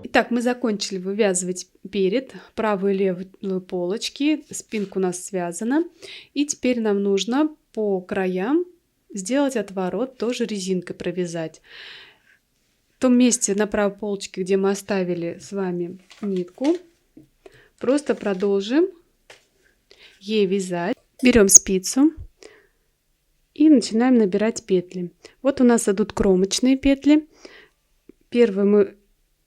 Итак, мы закончили вывязывать перед, правую и левую полочки, спинка у нас связана. И теперь нам нужно по краям сделать отворот, тоже резинкой провязать. В том месте на правой полочке, где мы оставили с вами нитку, просто продолжим ей вязать. Берем спицу и начинаем набирать петли. Вот у нас идут кромочные петли. Первую мы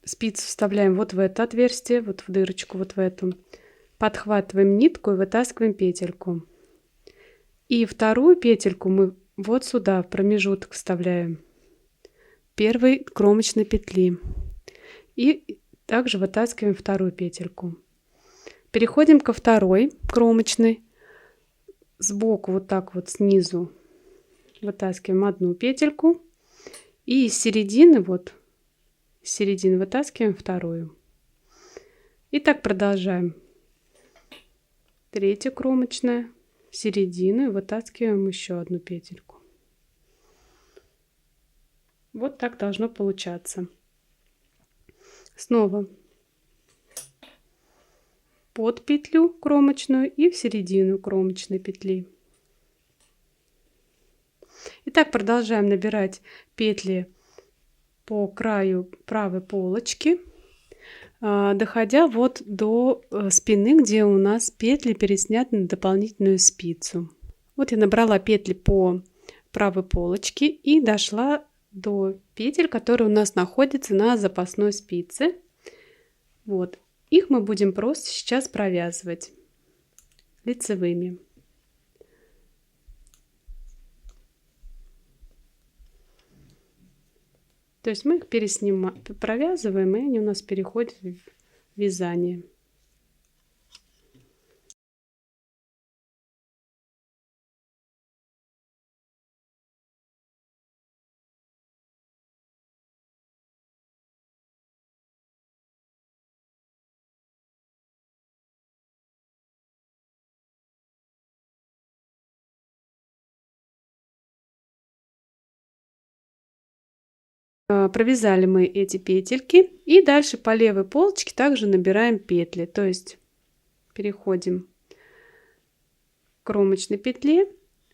спицу вставляем вот в это отверстие, вот в дырочку, вот в эту. Подхватываем нитку и вытаскиваем петельку. И вторую петельку мы вот сюда в промежуток вставляем первой кромочной петли. И также вытаскиваем вторую петельку. Переходим ко второй кромочной. Сбоку вот так вот снизу вытаскиваем одну петельку. И из середины вот с середины вытаскиваем вторую. И так продолжаем. Третья кромочная, в середину, и вытаскиваем еще одну петельку. Вот так должно получаться. Снова под петлю кромочную и в середину кромочной петли. И так продолжаем набирать петли по краю правой полочки, доходя вот до спины, где у нас петли пересняты на дополнительную спицу. Вот я набрала петли по правой полочке и дошла до петель, которые у нас находятся на запасной спице. Вот их мы будем просто сейчас провязывать лицевыми. То есть мы их провязываем, и они у нас переходят в вязание. Провязали мы эти петельки, и дальше по левой полочке также набираем петли, то есть переходим к кромочной петле,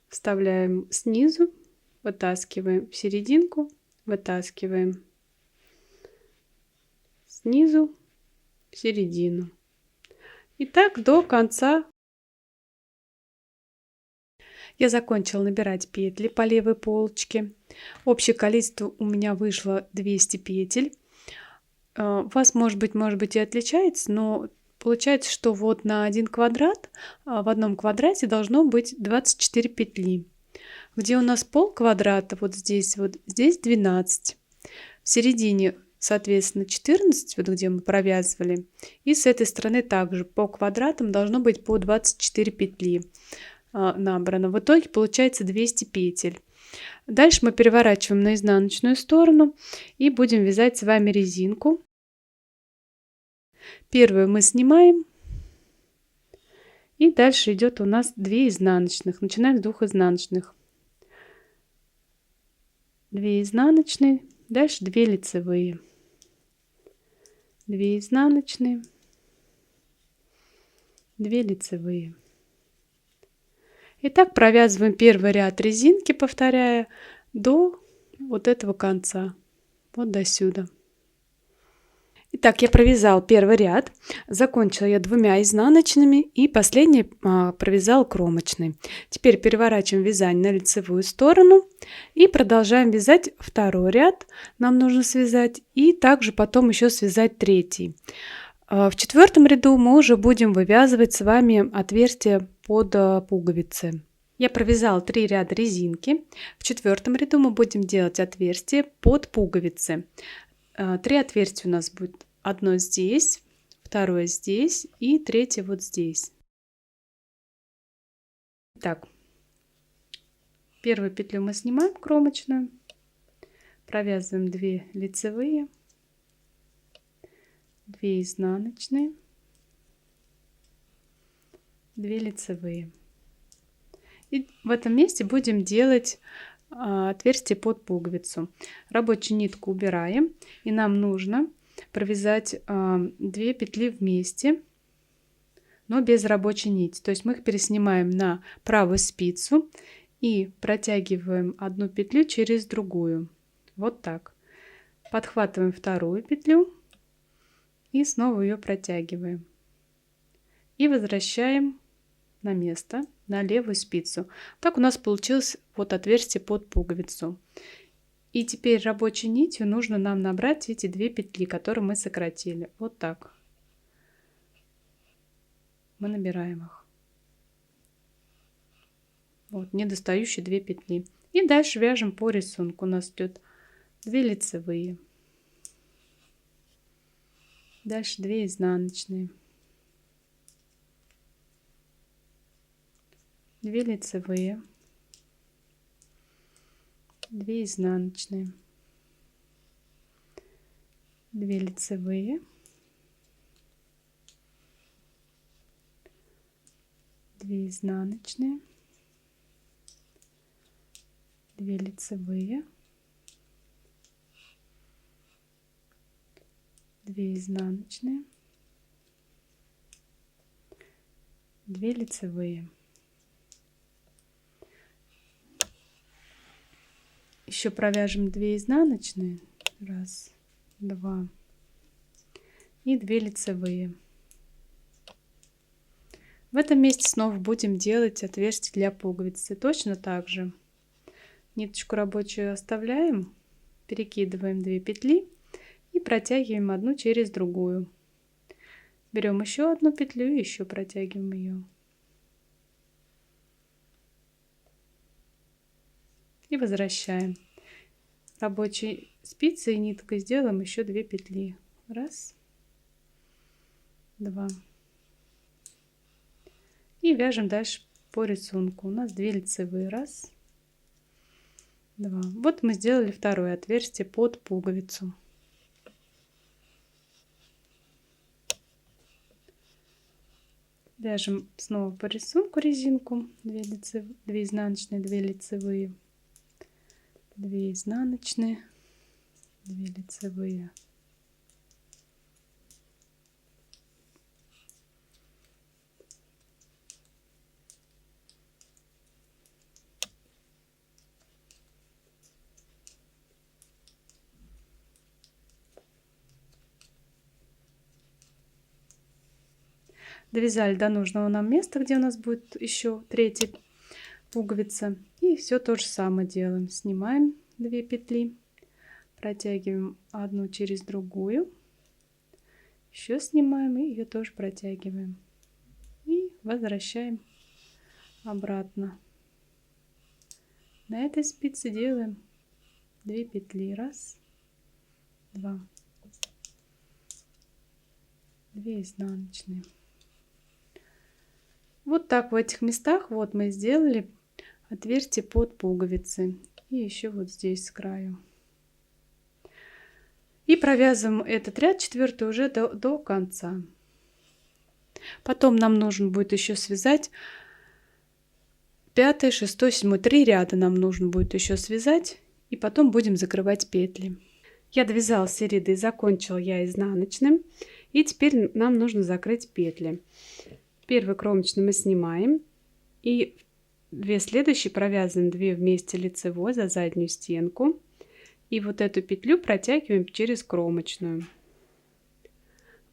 вставляем снизу, вытаскиваем в серединку, вытаскиваем снизу в середину, и так до конца. Я закончила набирать петли по левой полочке. Общее количество у меня вышло 200 петель. У вас может быть и отличается, но получается, что вот на один квадрат, в одном квадрате должно быть 24 петли. Где у нас пол квадрата, вот здесь 12. В середине, соответственно, 14, вот где мы провязывали. И с этой стороны также по квадратам должно быть по 24 петли набрано. В итоге получается 200 петель. Дальше мы переворачиваем на изнаночную сторону и будем вязать с вами резинку. Первую мы снимаем, и дальше идет у нас 2 изнаночных. Начинаем с 2 изнаночных. 2 изнаночные, дальше 2 лицевые. 2 изнаночные, 2 лицевые. И так провязываем первый ряд резинки, повторяя до вот этого конца, вот до сюда. Итак, я провязала первый ряд, закончила я 2 изнаночными и последний провязала кромочный. Теперь переворачиваем вязание на лицевую сторону и продолжаем вязать второй ряд. Нам нужно связать и также потом еще связать третий. В четвертом ряду мы уже будем вывязывать с вами отверстия под пуговицы. Я провязала 3 ряда резинки. В четвертом ряду мы будем делать отверстие под пуговицы. 3 отверстия у нас будет: одно здесь, второе здесь и третье вот здесь. Так, первую петлю мы снимаем кромочную, провязываем 2 лицевые, 2 изнаночные, 2 лицевые. И в этом месте будем делать отверстие под пуговицу. Рабочую нитку убираем, и нам нужно провязать 2 петли вместе, но без рабочей нити. То есть мы их переснимаем на правую спицу и протягиваем одну петлю через другую. Вот так. Подхватываем вторую петлю и снова ее протягиваем. И возвращаем на место, на левую спицу. Так у нас получилось вот отверстие под пуговицу. И теперь рабочей нитью нужно нам набрать эти 2 петли, которые мы сократили. Вот так. Мы набираем их. Вот, недостающие 2 петли. И дальше вяжем по рисунку. У нас идет 2 лицевые. Дальше 2 изнаночные. 2 лицевые. 2 изнаночные. 2 лицевые. 2 изнаночные. 2 лицевые. 2 изнаночные. 2 лицевые. Еще провяжем 2 изнаночные. 1, 2. И 2 лицевые. В этом месте снова будем делать отверстие для пуговицы. Точно так же. Ниточку рабочую оставляем. Перекидываем 2 петли. И протягиваем одну через другую. Берем еще одну петлю и еще протягиваем ее. И возвращаем. Рабочей спицей и ниткой сделаем еще 2 петли. 1, 2. И вяжем дальше по рисунку. У нас 2 лицевые. 1, 2. Вот мы сделали второе отверстие под пуговицу. Вяжем снова по рисунку резинку. 2 изнаночные, 2 лицевые. 2 изнаночные, 2 лицевые. Довязали до нужного нам места, где у нас будет еще 3-я пуговица. И все то же самое делаем. Снимаем 2 петли, протягиваем одну через другую, еще снимаем и ее тоже протягиваем. И возвращаем обратно. На этой спице делаем 2 петли. 1, 2. 2 изнаночные. Вот так в этих местах вот мы сделали отверстие под пуговицы. И еще вот здесь с краю. И провязываем этот ряд 4-й уже до конца. Потом нам нужно будет еще связать 5, 6, 7, 3 ряда нам нужно будет еще связать. И потом будем закрывать петли. Я довязала все ряды, закончила я изнаночным. И теперь нам нужно закрыть петли. Первый кромочный мы снимаем. И 2 следующие провязываем 2 вместе лицевой за заднюю стенку. И вот эту петлю протягиваем через кромочную.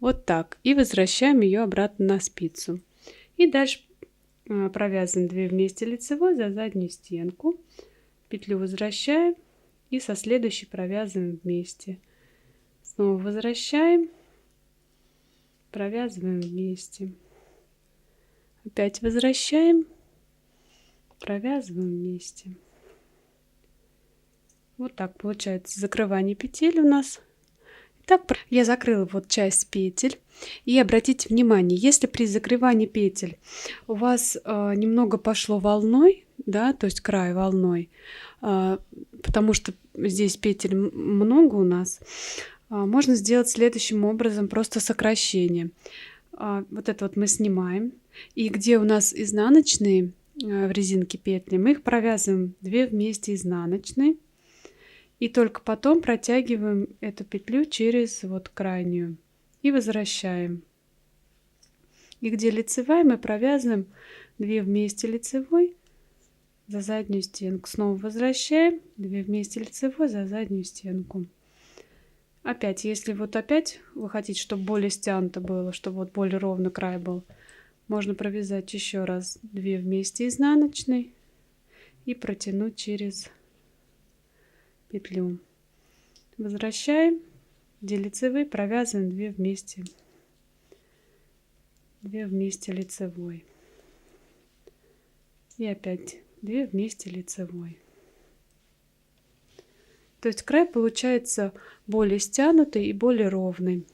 Вот так. И возвращаем ее обратно на спицу. И дальше провязываем 2 вместе лицевой за заднюю стенку. Петлю возвращаем. И со следующей провязываем вместе. Снова возвращаем. Провязываем вместе. Опять возвращаем. Провязываем вместе. Вот так получается закрывание петель у нас. Так, я закрыла вот часть петель. И обратите внимание, если при закрывании петель у вас немного пошло волной, да, то есть край волной, потому что здесь петель много у нас, можно сделать следующим образом, просто сокращение. Вот это вот мы снимаем. И где у нас изнаночные, в резинке петли, мы их провязываем 2 вместе изнаночной. И только потом протягиваем эту петлю через вот крайнюю и возвращаем. И где лицевая, мы провязываем 2 вместе лицевой за заднюю стенку. Снова возвращаем 2 вместе лицевой за заднюю стенку. Опять, если вот опять вы хотите, чтобы более стянуто было, чтобы вот более ровный край был, можно провязать еще раз 2 вместе изнаночной и протянуть через петлю. Возвращаем, где лицевые, провязываем 2 вместе лицевой. И опять 2 вместе лицевой. То есть край получается более стянутый и более ровный.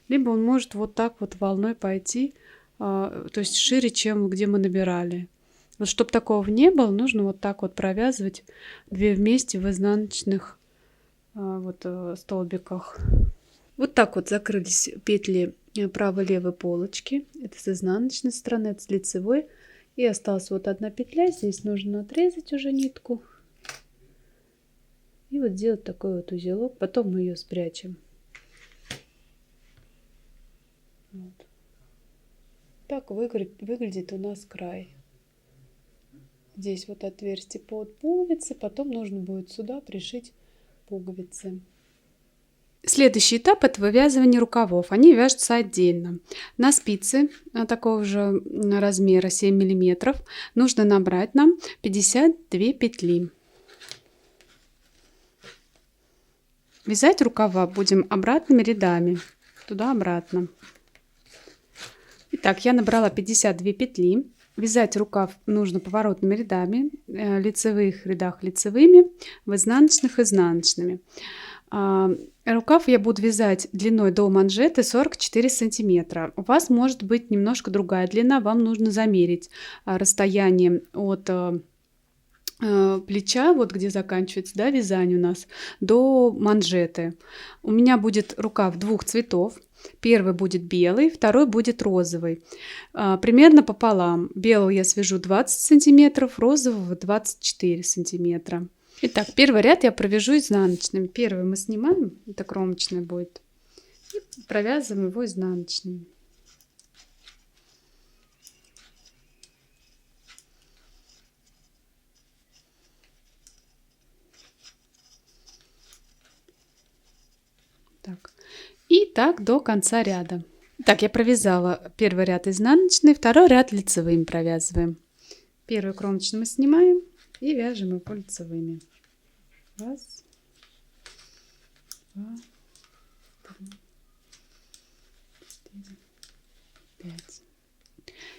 Либо он может вот так вот волной пойти, то есть шире, чем где мы набирали. Вот чтобы такого не было, нужно вот так вот провязывать 2 вместе в изнаночных столбиках. Вот так вот закрылись петли правой и левой полочки. Это с изнаночной стороны, это с лицевой. И осталась вот одна петля. Здесь нужно отрезать уже нитку. И вот сделать такой вот узелок. Потом мы ее спрячем. Вот. Так выглядит у нас край. Здесь вот отверстие под пуговицы. Потом нужно будет сюда пришить пуговицы. Следующий этап — это вывязывание рукавов. Они вяжутся отдельно. На спицы такого же размера 7 мм нужно набрать нам 52 петли. Вязать рукава будем обратными рядами, туда-обратно. Итак, я набрала 52 петли. Вязать рукав нужно поворотными рядами, в лицевых рядах лицевыми, в изнаночных изнаночными. Рукав я буду вязать длиной до манжеты 44 сантиметра. У вас может быть немножко другая длина, вам нужно замерить расстояние от плеча, вот где заканчивается, да, вязание у нас, до манжеты. У меня будет рукав двух цветов. Первый будет белый, второй будет розовый. Примерно пополам. Белого я свяжу 20 сантиметров, розового 24 сантиметра. Итак, первый ряд я провяжу изнаночным. Первый мы снимаем, это кромочный будет, и провязываем его изнаночным. Так. И так до конца ряда. Так, я провязала первый ряд изнаночный, второй ряд лицевыми провязываем. Первый кромочный мы снимаем и вяжем его лицевыми. Раз, два, три, четыре, 5.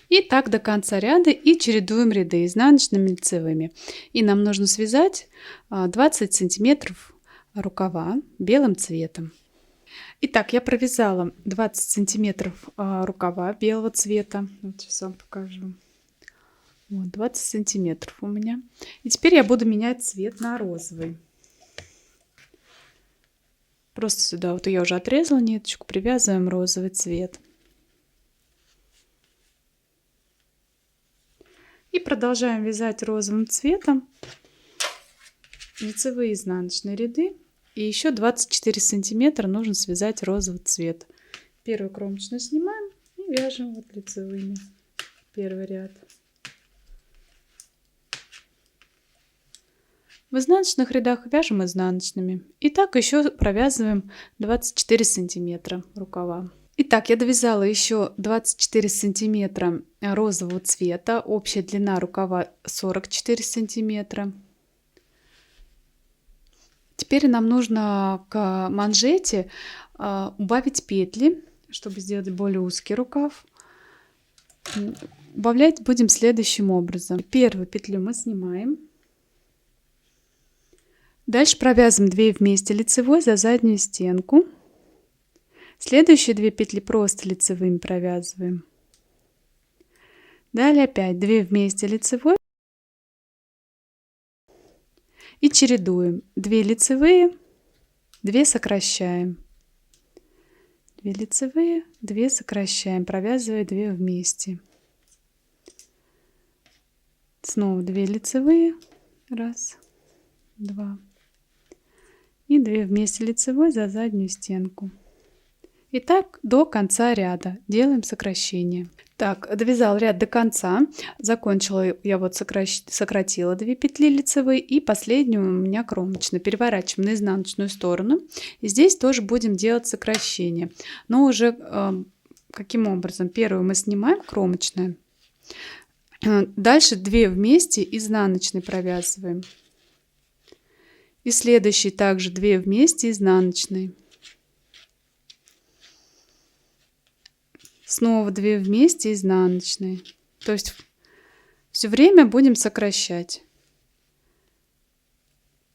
И так до конца ряда и чередуем ряды изнаночными лицевыми. И нам нужно связать 20 сантиметров рукава белым цветом. Итак, я провязала 20 сантиметров рукава белого цвета. Вот сейчас вам покажу. Вот 20 сантиметров у меня. И теперь я буду менять цвет на розовый. Просто сюда вот я уже отрезала ниточку, привязываем розовый цвет. И продолжаем вязать розовым цветом лицевые и изнаночные ряды. И еще 24 сантиметра нужно связать розовый цвет. Первый кромочный снимаем и вяжем вот лицевыми первый ряд. В изнаночных рядах вяжем изнаночными. И так еще провязываем 24 сантиметра рукава. Итак, я довязала еще 24 сантиметра розового цвета. Общая длина рукава 44 сантиметра. Теперь нам нужно к манжете убавить петли, чтобы сделать более узкий рукав. Убавлять будем следующим образом. Первую петлю мы снимаем. Дальше провязываем 2 вместе лицевой за заднюю стенку. Следующие 2 петли просто лицевыми провязываем. Далее опять 2 вместе лицевой. И чередуем. 2 лицевые, 2 сокращаем. 2 лицевые, 2 сокращаем, провязывая 2 вместе. Снова 2 лицевые, 1, 2 и 2 вместе лицевой за заднюю стенку. И так до конца ряда делаем сокращение. Так, довязал ряд до конца, закончила я вот сократила 2 петли лицевые, и последнюю у меня кромочная. Переворачиваем на изнаночную сторону, и здесь тоже будем делать сокращение, но уже каким образом? Первую мы снимаем, кромочная, дальше 2 вместе изнаночной провязываем, и следующий также 2 вместе изнаночной. Снова 2 вместе изнаночные. То есть все время будем сокращать.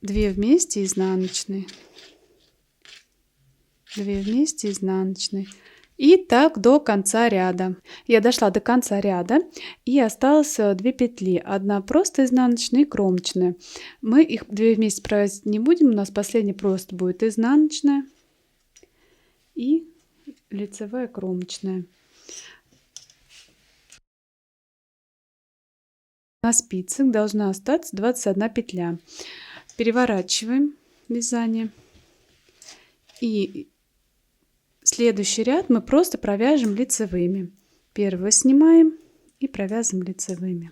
2 вместе изнаночные. 2 вместе изнаночные. И так до конца ряда. Я дошла до конца ряда, и осталось 2 петли. Одна просто изнаночная и кромочная. Мы их 2 вместе провязывать не будем. У нас последняя просто будет изнаночная и лицевая кромочная. На спицах должна остаться 21 петля. Переворачиваем вязание, и следующий ряд мы просто провяжем лицевыми. Первую снимаем и провязываем лицевыми.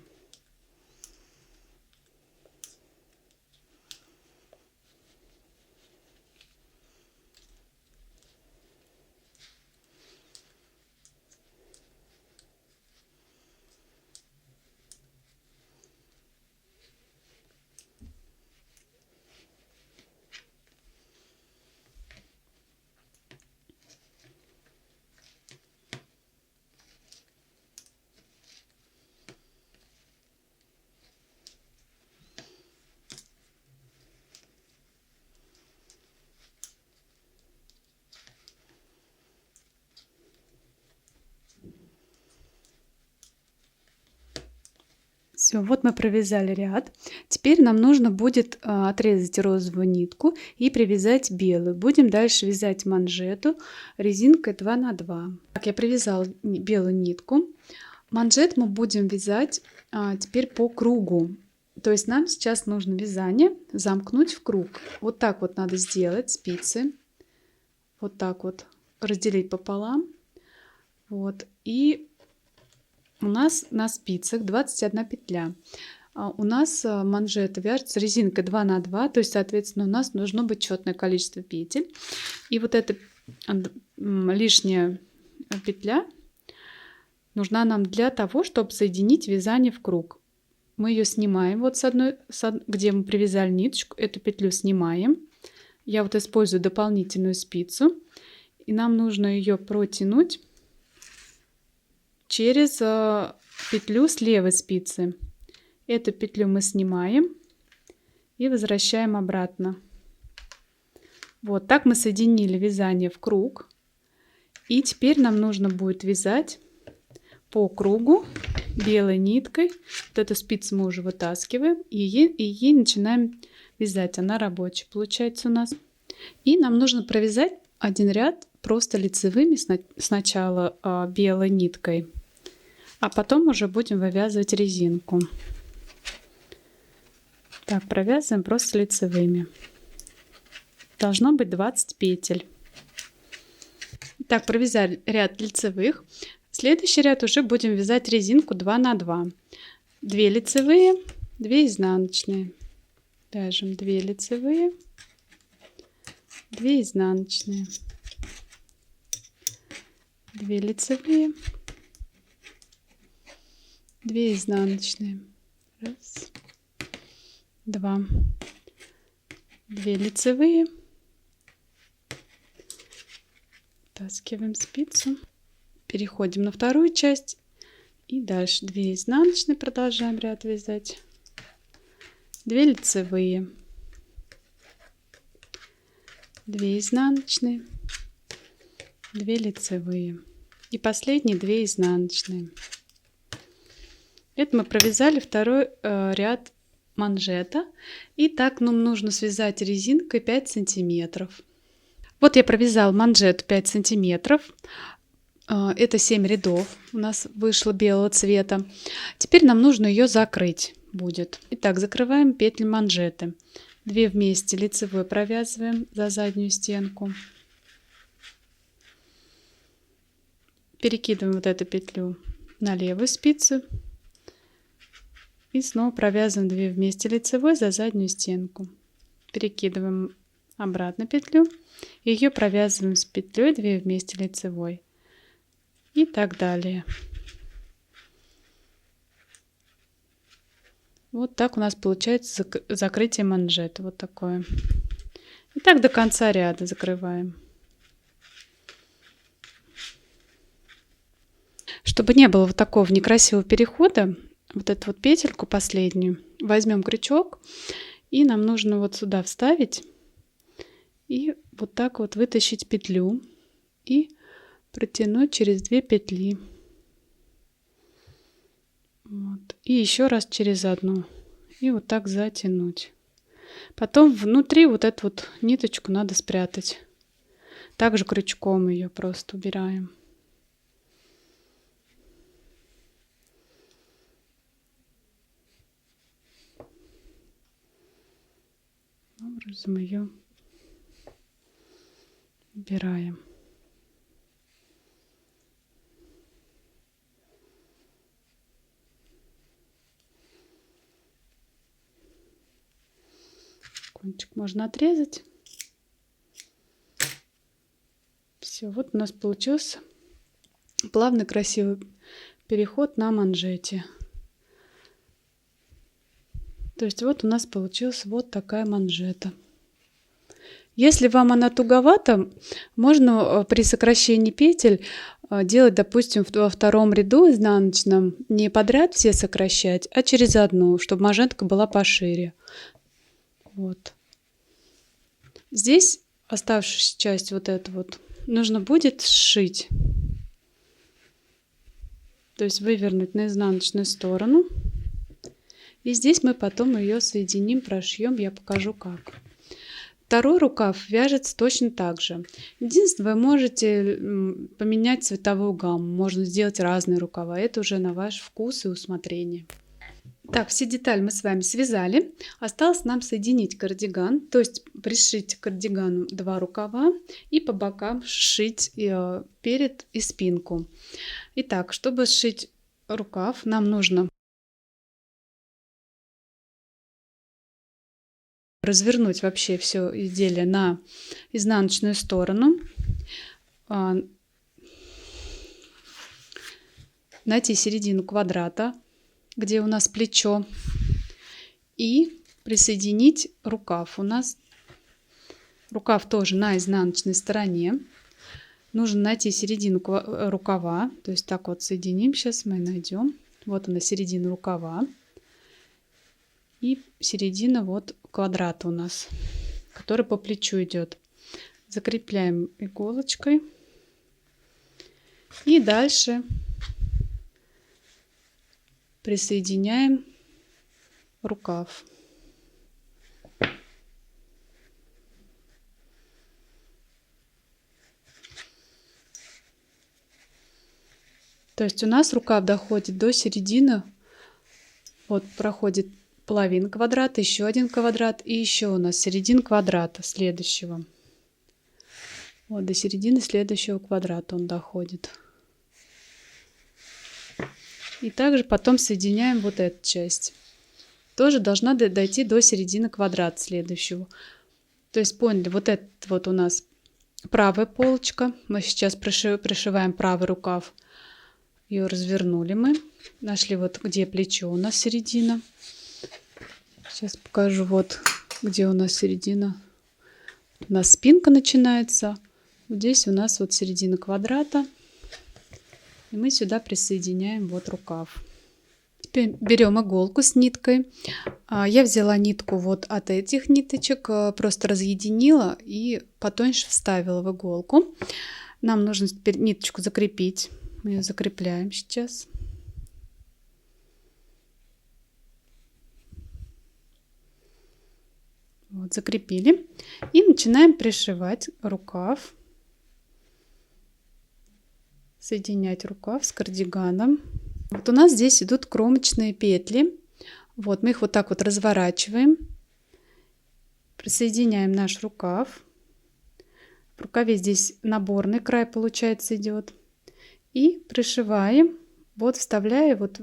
Все, вот мы провязали ряд. Теперь нам нужно будет отрезать розовую нитку и привязать белую. Будем дальше вязать манжету резинкой 2 на 2. Так, я привязала белую нитку. Манжет мы будем вязать теперь по кругу. То есть нам сейчас нужно вязание замкнуть в круг. Вот так вот надо сделать спицы. Вот так вот разделить пополам. Вот. И у нас на спицах 21 петля. У нас манжета вяжется резинкой 2 на 2, то есть, соответственно, у нас должно быть четное количество петель. И вот эта лишняя петля нужна нам для того, чтобы соединить вязание в круг. Мы ее снимаем вот где мы привязали ниточку, эту петлю снимаем. Я вот использую дополнительную спицу, и нам нужно ее протянуть через петлю с левой спицы. Эту петлю мы снимаем и возвращаем обратно. Вот так мы соединили вязание в круг. И теперь нам нужно будет вязать по кругу белой ниткой. Вот эту спицу мы уже вытаскиваем и ей начинаем вязать. Она рабочая получается у нас. И нам нужно провязать один ряд просто лицевыми сначала белой ниткой, а потом уже будем вывязывать резинку. Так, провязываем просто лицевыми. Должно быть 20 петель. Так, провязали ряд лицевых. Следующий ряд уже будем вязать резинку 2 на 2. 2 лицевые, 2 изнаночные. Вяжем 2 лицевые, 2 изнаночные. 2 лицевые, 2 изнаночные. 1, 2. 2 лицевые. Втаскиваем спицу. Переходим на вторую часть. И дальше 2 изнаночные. Продолжаем ряд вязать. 2 лицевые. 2 изнаночные. 2 лицевые. И последние 2 изнаночные. Это мы провязали второй ряд манжета. И так нам нужно связать резинкой 5 сантиметров. Вот я провязала манжет 5 сантиметров. Это 7 рядов у нас вышло белого цвета. Теперь нам нужно ее закрыть. будет. Итак, закрываем петли манжеты. 2 вместе лицевой провязываем за заднюю стенку. Перекидываем вот эту петлю на левую спицу. И снова провязываем 2 вместе лицевой за заднюю стенку. Перекидываем обратно петлю. Ее провязываем с петлей 2 вместе лицевой. И так далее. Вот так у нас получается закрытие манжета. Вот такое. И так до конца ряда закрываем. Чтобы не было вот такого некрасивого перехода, вот эту вот петельку последнюю возьмем крючок, и нам нужно вот сюда вставить и вот так вот вытащить петлю и протянуть через 2 петли. Вот. И еще раз через одну. И вот так затянуть. Потом внутри вот эту вот ниточку надо спрятать. Также крючком ее просто убираем. Образом ее убираем. Кончик можно отрезать. Все, вот у нас получился плавный красивый переход на манжете. То есть вот у нас получилась вот такая манжета. Если вам она туговата, можно при сокращении петель делать, допустим, во втором ряду изнаночном не подряд все сокращать, а через одну, чтобы манжетка была пошире. Вот. Здесь оставшуюся часть вот эту вот нужно будет сшить. То есть вывернуть на изнаночную сторону. И здесь мы потом ее соединим, прошьем, я покажу как. Второй рукав вяжется точно так же. Единственное, вы можете поменять цветовую гамму, можно сделать разные рукава, это уже на ваш вкус и усмотрение. Так, все детали мы с вами связали. Осталось нам соединить кардиган, то есть пришить к кардигану 2 рукава и по бокам сшить перед и спинку. Итак, чтобы сшить рукав, нам нужно развернуть вообще все изделие на изнаночную сторону, найти середину квадрата, где у нас плечо, и присоединить рукав. У нас рукав тоже на изнаночной стороне. Нужно найти середину рукава, то есть так вот соединим. Сейчас мы найдем. Вот она, середина рукава. И середина вот квадрата у нас, который по плечу идет. Закрепляем иголочкой. И дальше присоединяем рукав. То есть у нас рукав доходит до середины. Вот проходит половина квадрата, еще один квадрат, и еще у нас середина квадрата следующего. Вот до середины следующего квадрата он доходит. И также потом соединяем вот эту часть. Тоже должна дойти до середины квадрата следующего. То есть поняли, вот это вот у нас правая полочка. Мы сейчас пришиваем правый рукав. Ее развернули мы. Нашли вот где плечо у нас середина. Сейчас покажу вот где у нас середина. У нас спинка начинается. Здесь у нас вот середина квадрата. И мы сюда присоединяем вот рукав. Теперь берем иголку с ниткой. Я взяла нитку вот от этих ниточек, просто разъединила и потоньше вставила в иголку. Нам нужно теперь ниточку закрепить. Мы ее закрепляем сейчас. Вот, закрепили. И начинаем пришивать рукав. Соединять рукав с кардиганом. Вот у нас здесь идут кромочные петли. Вот, мы их вот так вот разворачиваем, присоединяем наш рукав. В рукаве здесь наборный край, получается, идет. И пришиваем, вот вставляя, вот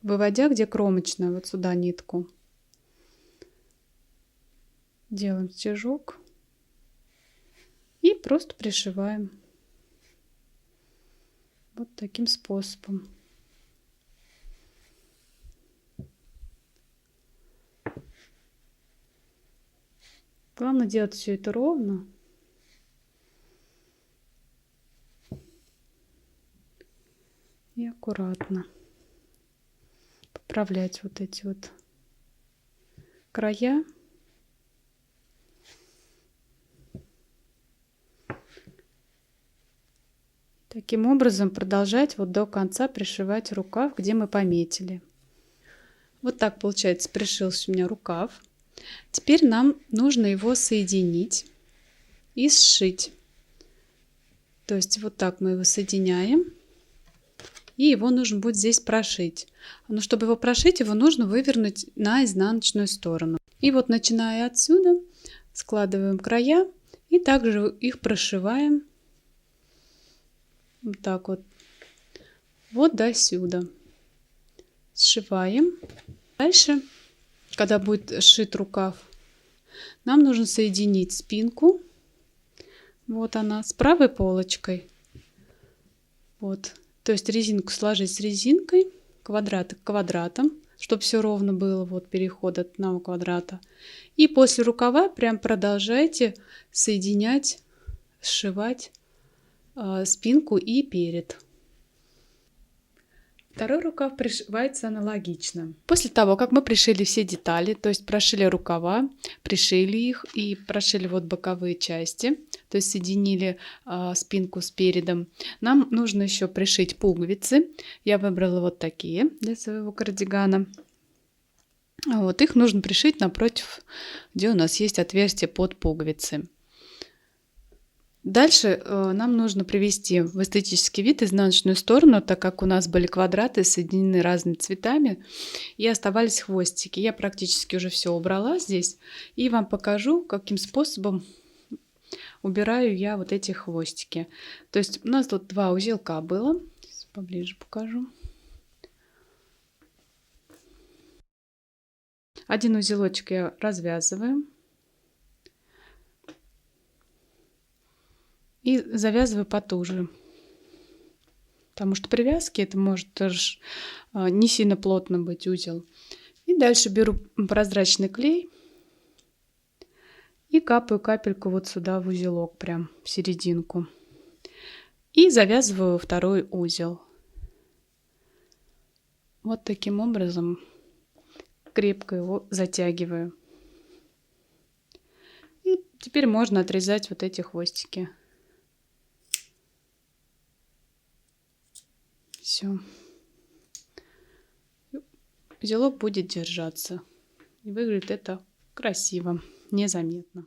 выводя, где кромочная, вот сюда нитку. Делаем стежок и просто пришиваем вот таким способом. Главное делать все это ровно. И аккуратно поправлять вот эти вот края. Таким образом продолжать вот до конца пришивать рукав, где мы пометили. Вот так, получается, пришился у меня рукав. Теперь нам нужно его соединить и сшить. То есть вот так мы его соединяем. И его нужно будет здесь прошить. Но чтобы его прошить, его нужно вывернуть на изнаночную сторону. И вот начиная отсюда, складываем края и также их прошиваем. Вот так вот. Вот до сюда. Сшиваем. Дальше, когда будет сшит рукав, нам нужно соединить спинку. Вот она, с правой полочкой. Вот. То есть резинку сложить с резинкой, квадраты к квадратам, чтобы все ровно было, вот переход от одного квадрата. И после рукава прям продолжайте соединять, сшивать спинку и перед. Второй рукав пришивается аналогично. После того, как мы пришили все детали, то есть прошили рукава, пришили их и прошили вот боковые части, то есть соединили спинку с передом, нам нужно еще пришить пуговицы. Я выбрала вот такие для своего кардигана. Вот их нужно пришить напротив, где у нас есть отверстие под пуговицы. Дальше нам нужно привести в эстетический вид изнаночную сторону, так как у нас были квадраты соединены разными цветами и оставались хвостики. Я практически уже все убрала здесь и вам покажу, каким способом убираю я вот эти хвостики. То есть у нас тут два узелка было. Сейчас поближе покажу. Один узелочек я развязываю. И завязываю потуже, потому что привязки это может даже не сильно плотно быть узел. И дальше беру прозрачный клей и капаю капельку вот сюда в узелок, прям в серединку. И завязываю второй узел. Вот таким образом крепко его затягиваю. И теперь можно отрезать вот эти хвостики. Все. Узелок будет держаться. И выглядит это красиво, незаметно.